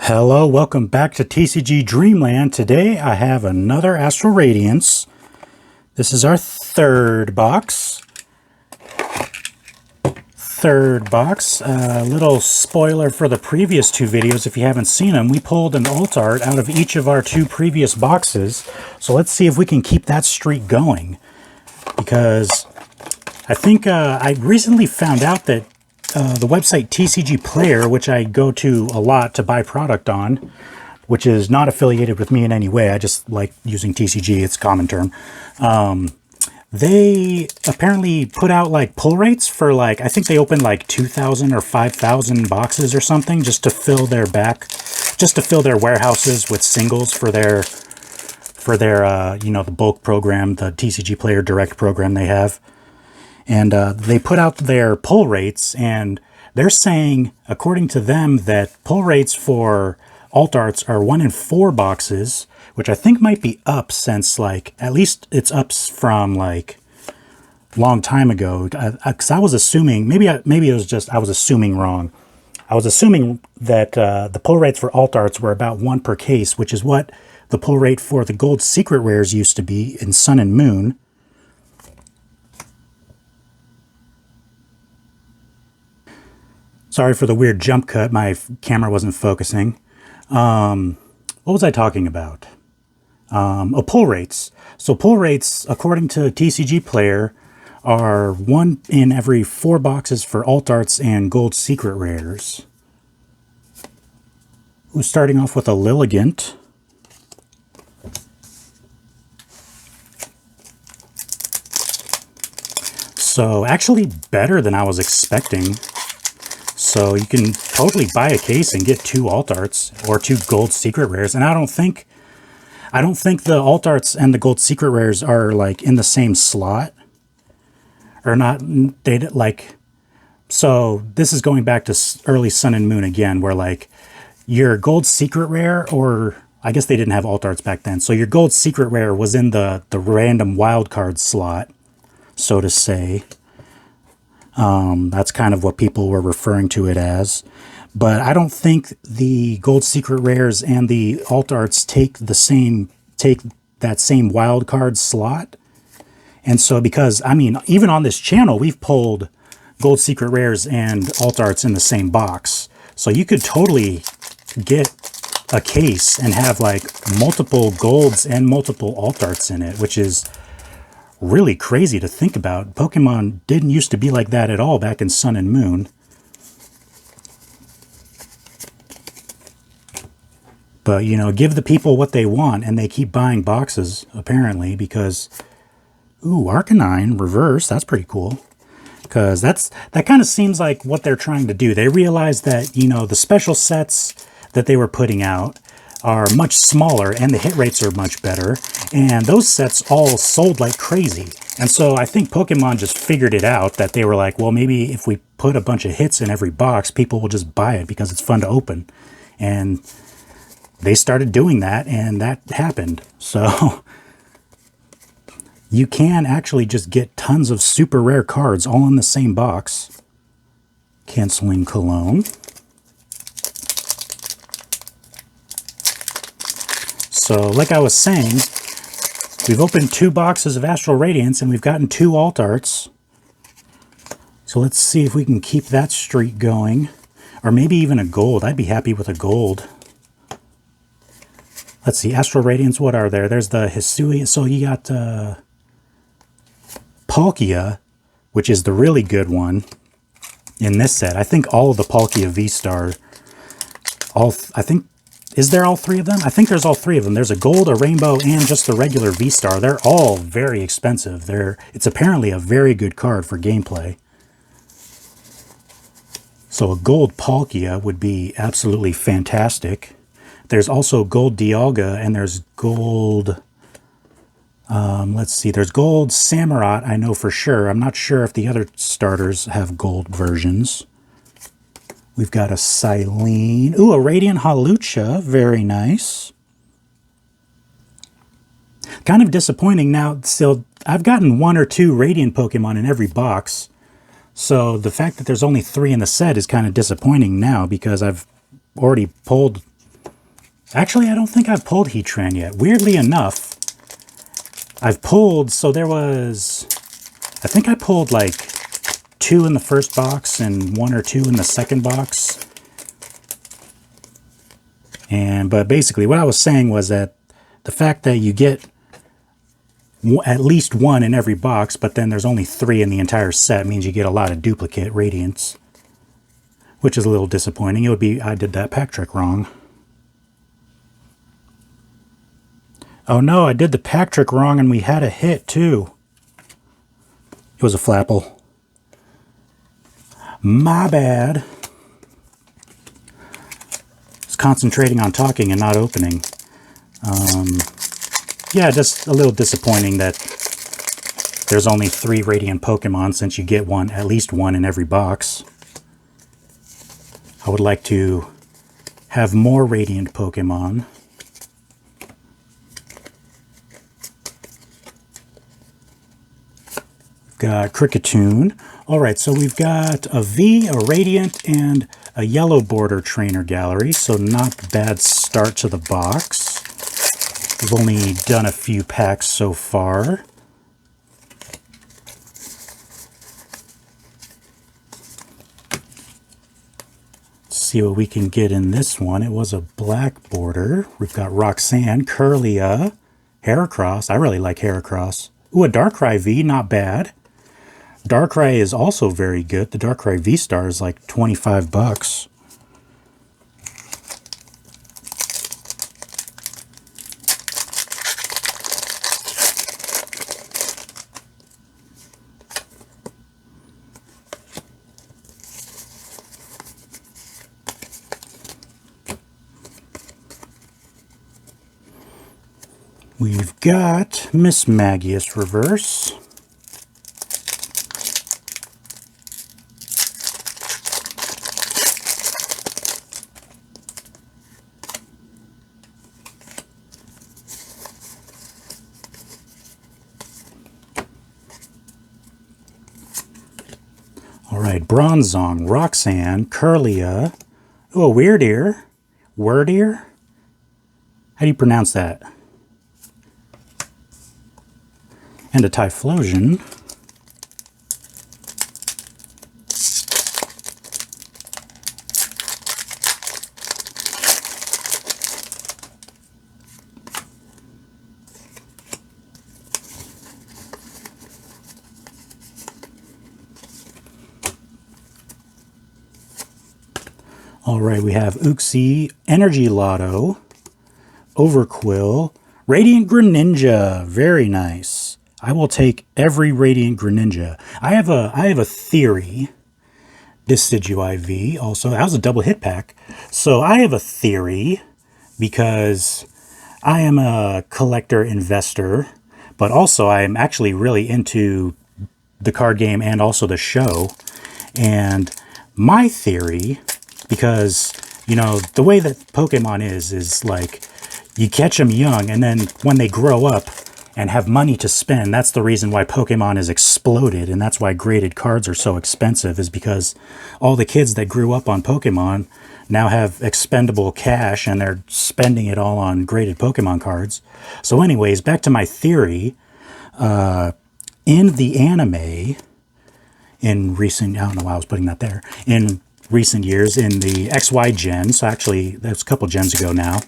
Hello, welcome back to TCG Dreamland. Today I have another Astral Radiance. This is our third box. Little spoiler for the previous two videos if you haven't seen them. We pulled an alt art out of each of our two previous boxes. So let's see if we can keep that streak going. Because I think I recently found out that the website TCG Player, which I go to a lot to buy product on, which is not affiliated with me in any way. I just like using TCG. It's a common term. They apparently put out like pull rates for I think they opened like 2,000 or 5,000 boxes or something just to fill their warehouses with singles for their the bulk program, the TCG Player Direct program they have. And they put out their pull rates, and they're saying, according to them, that pull rates for alt arts are 1 in 4 boxes, which I think might be up since, at least it's up from, long time ago. Because I was assuming, maybe it was just, I was assuming wrong. I was assuming that the pull rates for alt arts were about 1 per case, which is what the pull rate for the gold secret rares used to be in Sun and Moon. Sorry for the weird jump cut. My camera wasn't focusing. What was I talking about? Pull rates. So pull rates, according to TCG Player, are 1 in every 4 boxes for alt arts and gold secret rares. We're starting off with a Lilligant. So actually better than I was expecting. So you can totally buy a case and get 2 alt arts or 2 gold secret rares. And I don't think the alt arts and the gold secret rares are in the same slot or not. So this is going back to early Sun and Moon again, where your gold secret rare, or I guess they didn't have alt arts back then. So your gold secret rare was in the random wildcard slot, so to say. That's kind of what people were referring to it as. But I don't think the gold secret rares and the alt arts take that same wild card slot. And so because, even on this channel, we've pulled gold secret rares and alt arts in the same box. So you could totally get a case and have multiple golds and multiple alt arts in it, which is really crazy to think about. Pokemon didn't used to be like that at all back in Sun and Moon. But, give the people what they want, and they keep buying boxes, apparently, because... Ooh, Arcanine reverse, that's pretty cool. Because that kind of seems like what they're trying to do. They realized that, the special sets that they were putting out are much smaller and the hit rates are much better, and those sets all sold like crazy. And so I think Pokemon just figured it out, that they were like, well, maybe if we put a bunch of hits in every box, people will just buy it because it's fun to open. And they started doing that, and that happened. So you can actually just get tons of super rare cards all in the same box. Canceling Cologne. So, like I was saying, we've opened 2 boxes of Astral Radiance, and we've gotten 2 alt arts. So let's see if we can keep that streak going. Or maybe even a gold. I'd be happy with a gold. Let's see, Astral Radiance, what are there? There's the Hisui. So you got Palkia, which is the really good one in this set. I think all of the Palkia V-Star, is there all 3 of them? I think there's all 3 of them. There's a gold, a rainbow, and just the regular V-Star. They're all very expensive. It's apparently a very good card for gameplay. So a gold Palkia would be absolutely fantastic. There's also gold Dialga, and there's gold... let's see. There's gold Samurott, I know for sure. I'm not sure if the other starters have gold versions. We've got a Silene. Ooh, a Radiant Hawlucha. Very nice. Kind of disappointing now. Still, I've gotten 1 or 2 Radiant Pokemon in every box. So the fact that there's only 3 in the set is kind of disappointing now, because I've already pulled Actually, I don't think I've pulled Heatran yet. Weirdly enough, I've pulled, so there was, I think I pulled like 2 in the first box and 1 or 2 in the second box. But basically what I was saying was that the fact that you get at least 1 in every box, but then there's only 3 in the entire set means you get a lot of duplicate Radiance, which is a little disappointing. It would be, I did that pack trick wrong. Oh no, I did the pack trick wrong and we had a hit too. It was a Flapple. My bad. I was concentrating on talking and not opening. Yeah, just a little disappointing that there's only 3 Radiant Pokemon since you get one, at least 1 in every box. I would like to have more Radiant Pokemon. Got Cricketune. Alright, so we've got a V, a Radiant, and a Yellow Border Trainer Gallery, so not a bad start to the box. We've only done a few packs so far. Let's see what we can get in this one. It was a black border. We've got Roxanne, Curlia, Heracross. I really like Heracross. Ooh, a Darkrai V, not bad. Darkrai is also very good. The Darkrai V-Star is like 25 bucks. We've got Miss Magius Reverse. All right, Bronzong, Roxanne, Curlia. Oh, Weirdeer. Wordeer? How do you pronounce that? And a Typhlosion. All right, we have Uxie, Energy Lotto, Overquill, Radiant Greninja. Very nice. I will take every Radiant Greninja. I have a theory. Decidueye also. That was a double hit pack. So I have a theory because I am a collector investor, but also I am actually really into the card game and also the show. And my theory, because, you know, the way that Pokemon is like, you catch them young, and then when they grow up and have money to spend, that's the reason why Pokemon has exploded, and that's why graded cards are so expensive, is because all the kids that grew up on Pokemon now have expendable cash, and they're spending it all on graded Pokemon cards. So anyways, back to my theory. In the anime, in recent, I don't know why I was putting that there, in recent years, in the XY gen, so actually that's a couple gens ago now,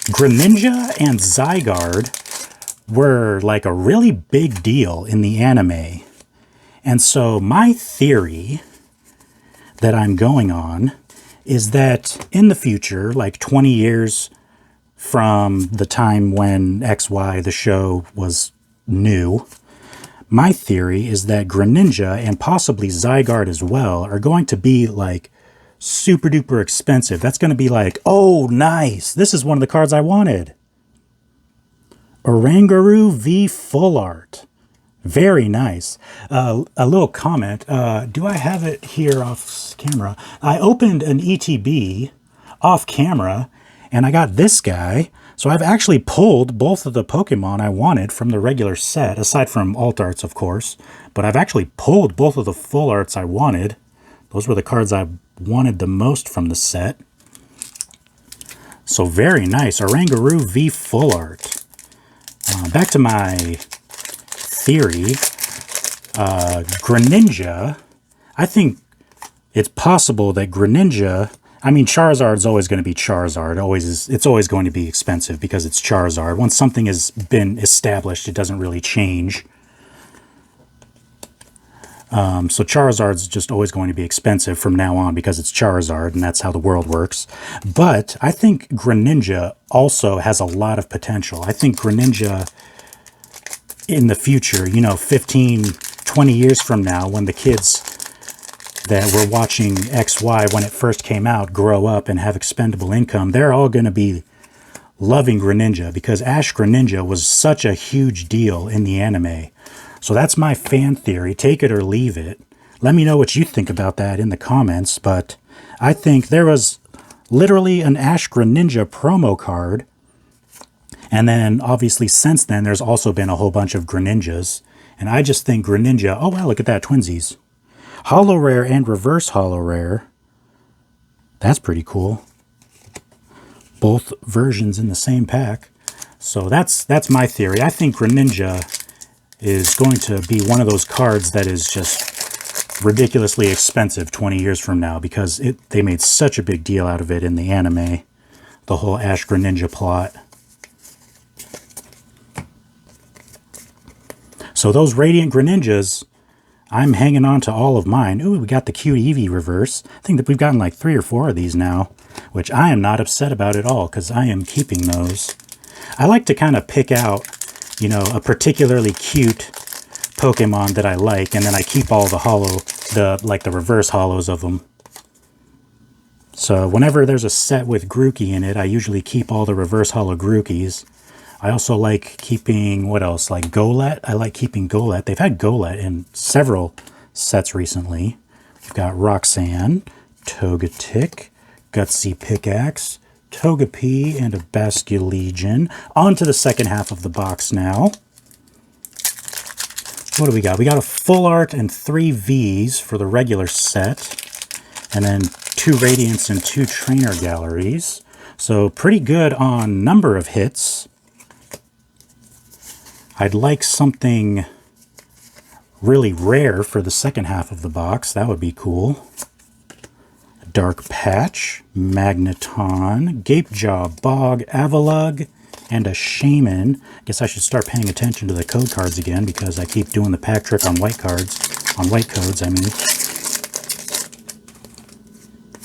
Greninja and Zygarde were like a really big deal in the anime. And so my theory that I'm going on is that in the future, like 20 years from the time when XY, the show, was new, my theory is that Greninja and possibly Zygarde as well are going to be like super duper expensive. That's going to be like, oh, nice. This is one of the cards I wanted. Oranguru V Full Art. Very nice. A little comment. Do I have it here off camera? I opened an ETB off camera and I got this guy. So I've actually pulled both of the Pokemon I wanted from the regular set, aside from Alt Arts, of course. But I've actually pulled both of the Full Arts I wanted. Those were the cards I wanted the most from the set. So very nice. Oranguru V full art. Back to my theory. Greninja. I think it's possible that Greninja... I mean, Charizard's always going to be Charizard. It's always going to be expensive because it's Charizard. Once something has been established, it doesn't really change. So Charizard's just always going to be expensive from now on because it's Charizard, and that's how the world works. But I think Greninja also has a lot of potential. I think Greninja in the future, 15, 20 years from now, when the kids that were watching XY when it first came out grow up and have expendable income, they're all going to be loving Greninja because Ash Greninja was such a huge deal in the anime. So that's my fan theory. Take it or leave it. Let me know what you think about that in the comments. But I think there was literally an Ash Greninja promo card. And then obviously since then, there's also been a whole bunch of Greninjas. And I just think Greninja... Oh, wow, look at that. Twinsies. Holo Rare and Reverse Holo Rare. That's pretty cool. Both versions in the same pack. So that's my theory. I think Greninja is going to be one of those cards that is just ridiculously expensive 20 years from now because they made such a big deal out of it in the anime, the whole Ash Greninja plot. So those Radiant Greninjas, I'm hanging on to all of mine. Ooh, we got the cute Eevee reverse. I think that we've gotten like 3 or 4 of these now, which I am not upset about at all because I am keeping those. I like to kind of pick out a particularly cute Pokemon that I like, and then I keep all the reverse holos of them. So whenever there's a set with Grookey in it, I usually keep all the reverse holo Grookeys. I also like keeping, what else, like Golett. I like keeping Golett. They've had Golett in several sets recently. We've got Roxanne, Togetic, Gutsy Pickaxe, Togepi, and a Basculegion. On to the second half of the box now. What do we got? We got a full art and 3 Vs for the regular set. And then 2 Radiance and 2 Trainer Galleries. So pretty good on number of hits. I'd like something really rare for the second half of the box. That would be cool. Dark Patch, Magneton, Gapejaw, Bog, Avalugg, and a Shaman. Guess I should start paying attention to the code cards again because I keep doing the pack trick on white cards. On white codes, I mean.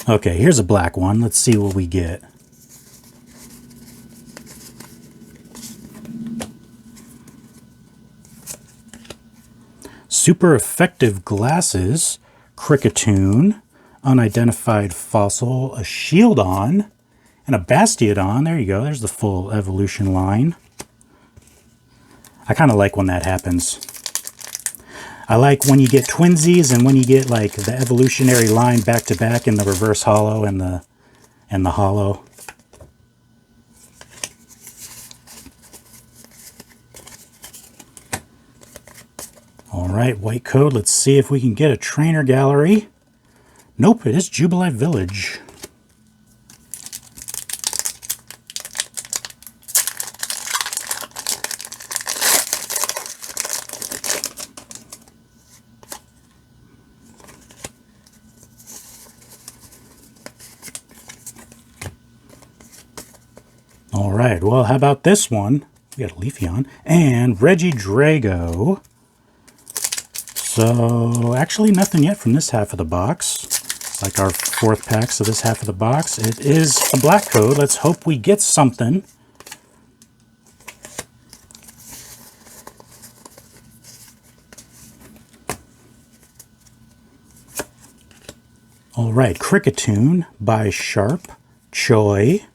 Okay, here's a black one. Let's see what we get. Super Effective Glasses, Kricketune, Unidentified Fossil, a Shieldon, and a Bastiodon. There you go. There's the full evolution line. I kind of like when that happens. I like when you get twinsies and when you get like the evolutionary line back to back in the reverse holo and the holo. All right, white code. Let's see if we can get a trainer gallery. Nope, it is Jubilee Village. All right, well, how about this one? We got a Leafeon and Regidrago. So, actually nothing yet from this half of the box. It's like our 4th pack, so this half of the box. It is a black code. Let's hope we get something. All right, Kricketune by Sharp, Choi,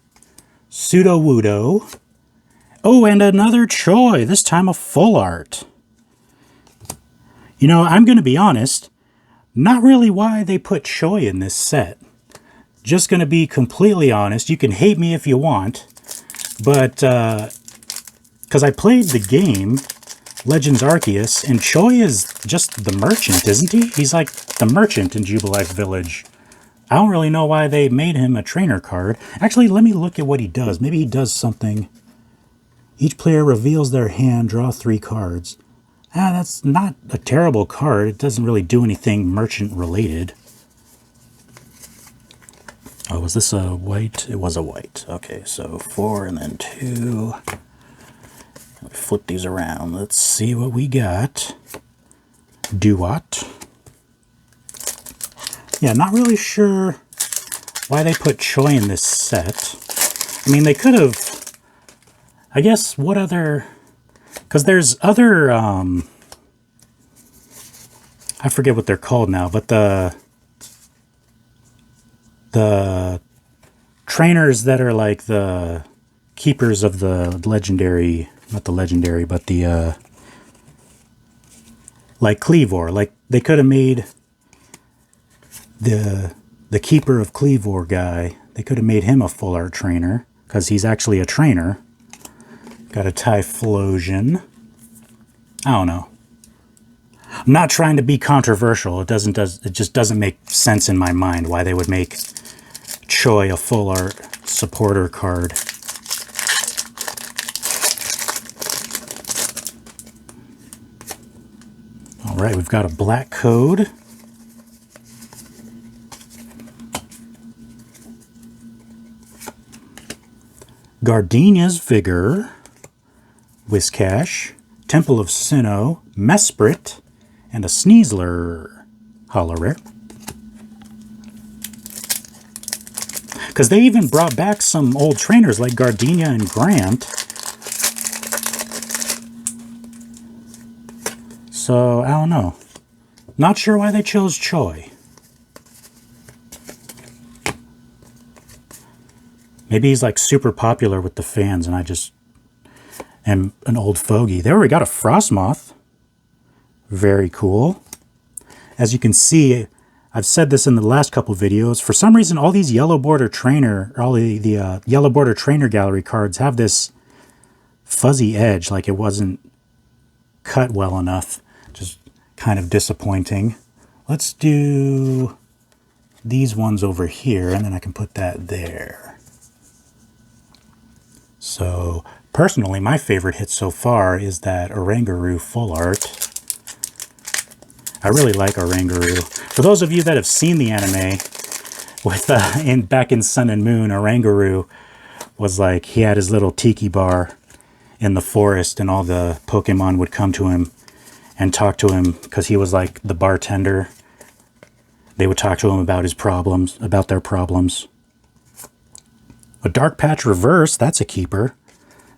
Sudowoodo. Oh, and another Choi, this time a full art. You know, I'm going to be honest, not really why they put Choi in this set. Just going to be completely honest. You can hate me if you want, but because I played the game, Legends Arceus, and Choi is just the merchant, isn't he? He's like the merchant in Jubilee Village. I don't really know why they made him a trainer card. Actually, let me look at what he does. Maybe he does something. Each player reveals their hand, draw 3 cards. That's not a terrible card. It doesn't really do anything merchant related. Oh, was this a white? It was a white. Okay, so 4 and then 2. Flip these around. Let's see what we got. Duat. Yeah, not really sure why they put Choi in this set. I mean, they could have... I guess, what other... Because there's other... I forget what they're called now, but the trainers that are like the keepers of the legendary... Not the legendary, but the... like Cleavor. Like, they could have made... The keeper of Cleavor guy, they could have made him a full art trainer, because he's actually a trainer. Got a Typhlosion. I don't know. I'm not trying to be controversial. It just doesn't make sense in my mind why they would make Choi a full art supporter card. All right, we've got a black code. Gardenia's Vigor, Whiscash, Temple of Sinnoh, Mesprit, and a Sneasler Hollow Rare. Because they even brought back some old trainers like Gardenia and Grant. So, I don't know. Not sure why they chose Choi. Maybe he's like super popular with the fans and I just am an old fogey. There we got a Frostmoth. Very cool. As you can see, I've said this in the last couple videos. For some reason, all these Yellow Border Trainer, all the Yellow Border Trainer Gallery cards have this fuzzy edge, like it wasn't cut well enough. Just kind of disappointing. Let's do these ones over here, and then I can put that there. So, personally, my favorite hit so far is that Oranguru full art. I really like Oranguru. For those of you that have seen the anime, with back in Sun and Moon, Oranguru was like, he had his little tiki bar in the forest, and all the Pokemon would come to him and talk to him because he was like the bartender. They would talk to him about his problems, about their problems. A Dark Patch Reverse, that's a keeper.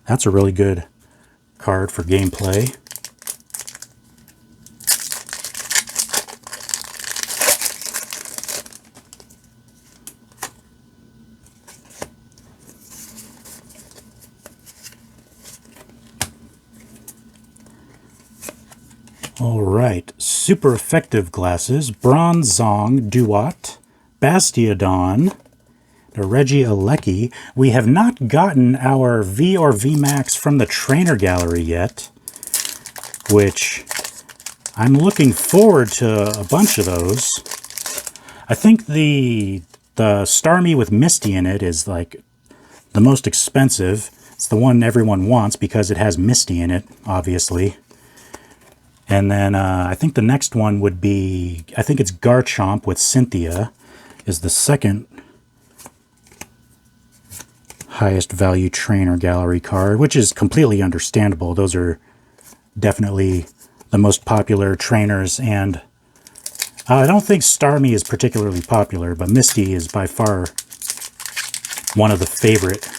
That's a really good card for gameplay. All right, super effective glasses. Bronzong Duat, Bastiodon, the Regieleki. We have not gotten our V or VMAX from the Trainer Gallery yet, which I'm looking forward to a bunch of those. I think the Starmie with Misty in it is like the most expensive. It's the one everyone wants because it has Misty in it, obviously. And then I think the next one would be, I think it's Garchomp with Cynthia is the second highest value Trainer Gallery card, which is completely understandable. Those are definitely the most popular trainers, and I don't think Starmie is particularly popular, but Misty is by far one of the favorite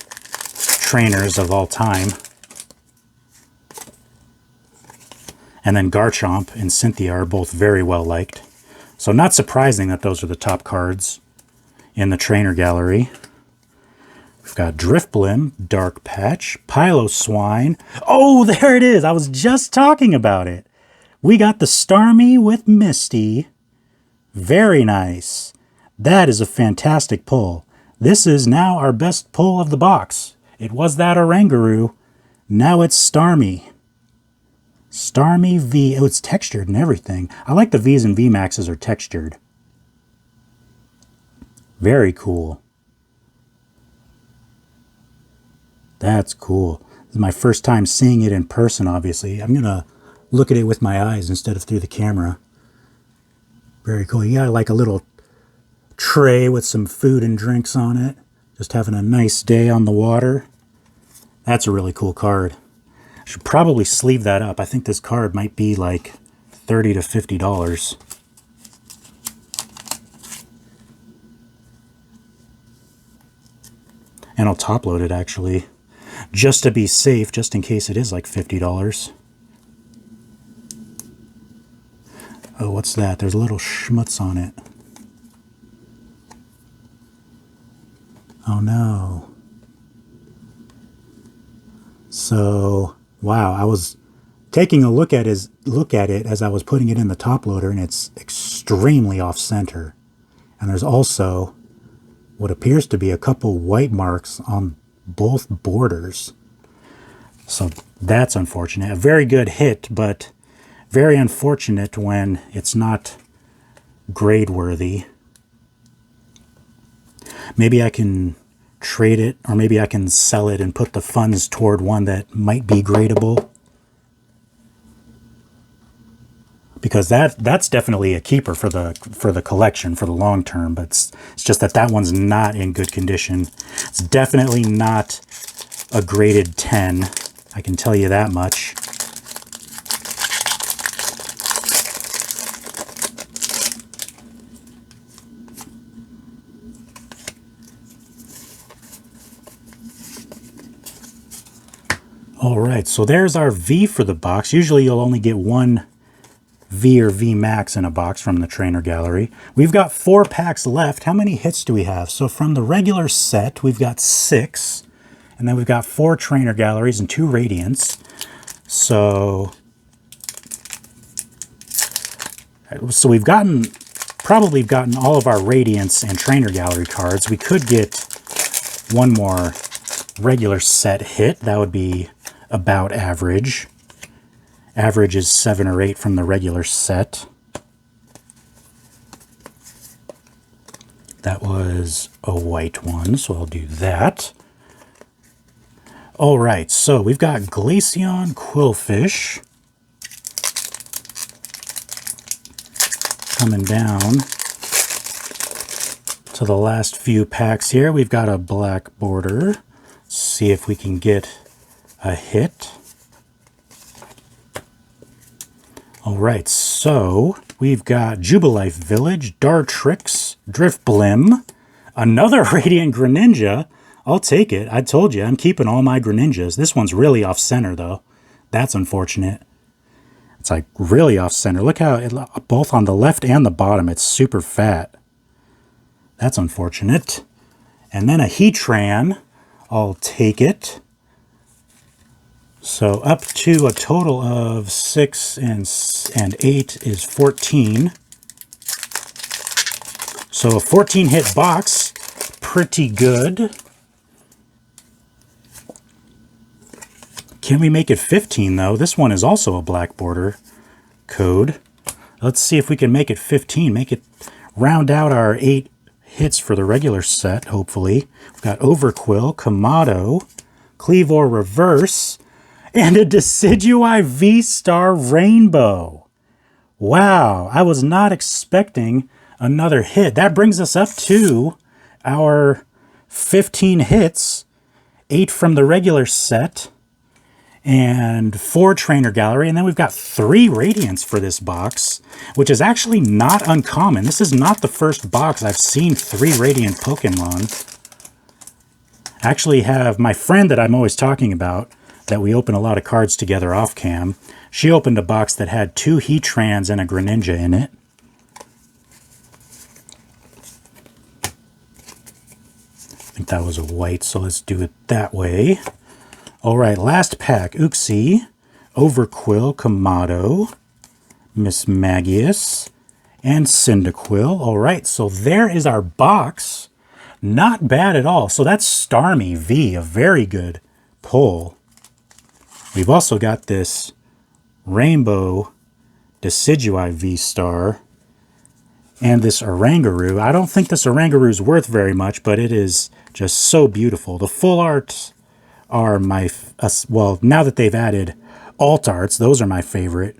trainers of all time. And then Garchomp and Cynthia are both very well liked. So not surprising that those are the top cards in the Trainer Gallery. We've got Drifblim, Dark Patch, Piloswine. Oh, there it is! I was just talking about it! We got the Starmie with Misty. Very nice. That is a fantastic pull. This is now our best pull of the box. It was that Oranguru. Now it's Starmie. Starmie V. Oh, it's textured and everything. I like the Vs and VMAXs are textured. Very cool. That's cool. This is my first time seeing it in person, obviously. I'm going to look at it with my eyes instead of through the camera. Very cool. You got like a little tray with some food and drinks on it. Just having a nice day on the water. That's a really cool card. I should probably sleeve that up. I think this card might be like $30 to $50. And I'll top load it actually, just to be safe, just in case it is like $50. Oh, what's that? There's a little schmutz on it. Oh no. So, wow, I was taking a look at it as I was putting it in the top loader, and it's extremely off center. And there's also what appears to be a couple white marks on both borders. So that's unfortunate. A very good hit, but very unfortunate when it's not grade worthy. Maybe I can trade it, or maybe I can sell it and put the funds toward one that might be gradable. Because that's definitely a keeper for the collection for the long term, but it's just that one's not in good condition. It's definitely not a graded 10. I can tell you that much. All right, so there's our V for the box. Usually you'll only get one V or V Max in a box from the trainer gallery. We've got 4 packs left. How many hits do we have? So from the regular set, we've got 6. And then we've got 4 trainer galleries and 2 Radiance. So we've probably gotten all of our Radiance and trainer gallery cards. We could get one more regular set hit. That would be about average. Average is 7 or 8 from the regular set. That was a white one, so I'll do that. All right, so we've got Glaceon Quillfish coming down to the last few packs here. We've got a black border. Let's see if we can get a hit. All right, so we've got Jubilife Village, Dartrix, Driftblim, another Radiant Greninja. I'll take it. I told you, I'm keeping all my Greninjas. This one's really off center, though. That's unfortunate. It's like really off center. Look how both on the left and the bottom, it's super fat. That's unfortunate. And then a Heatran. I'll take it. So up to a total of 6 and 8 is 14. So a 14 hit box, pretty good. Can we make it 15 though? This one is also a black border code. Let's see if we can make it 15. Make it round out our 8 hits for the regular set, hopefully. We've got Overquill, Kamado, Cleavor Reverse, and a Decidueye V-Star Rainbow. Wow, I was not expecting another hit. That brings us up to our 15 hits, 8 from the regular set, and 4 trainer gallery, and then we've got 3 Radiance for this box, which is actually not uncommon. This is not the first box I've seen 3 Radiant Pokemon. I actually have my friend that I'm always talking about, that we open a lot of cards together off cam. She opened a box that had 2 Heatrans and a Greninja in it. I think that was a white, so let's do it that way. All right, last pack. Uxie, Overquill, Kamado, Miss Magius, and Cyndaquil. All right, so there is our box. Not bad at all. So that's Starmie V, a very good pull. We've also got this Rainbow Decidueye V-Star And this Oranguru, I don't think this Oranguru is worth very much, but it is just so beautiful. The full arts are my, well, now that they've added alt arts, those are my favorite.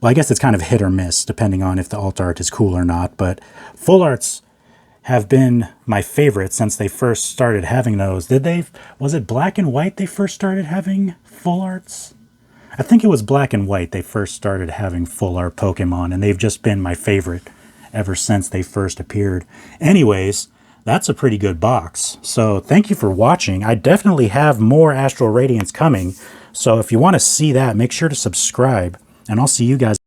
Well, I guess it's kind of hit or miss, depending on if the alt art is cool or not, but full arts have been my favorite since they first started having those. Was it black and white they first started having full arts? I think it was black and white they first started having full art Pokemon, and they've just been my favorite ever since they first appeared. Anyways, that's a pretty good box. So thank you for watching. I definitely have more Astral Radiance coming. So if you want to see that, make sure to subscribe, and I'll see you guys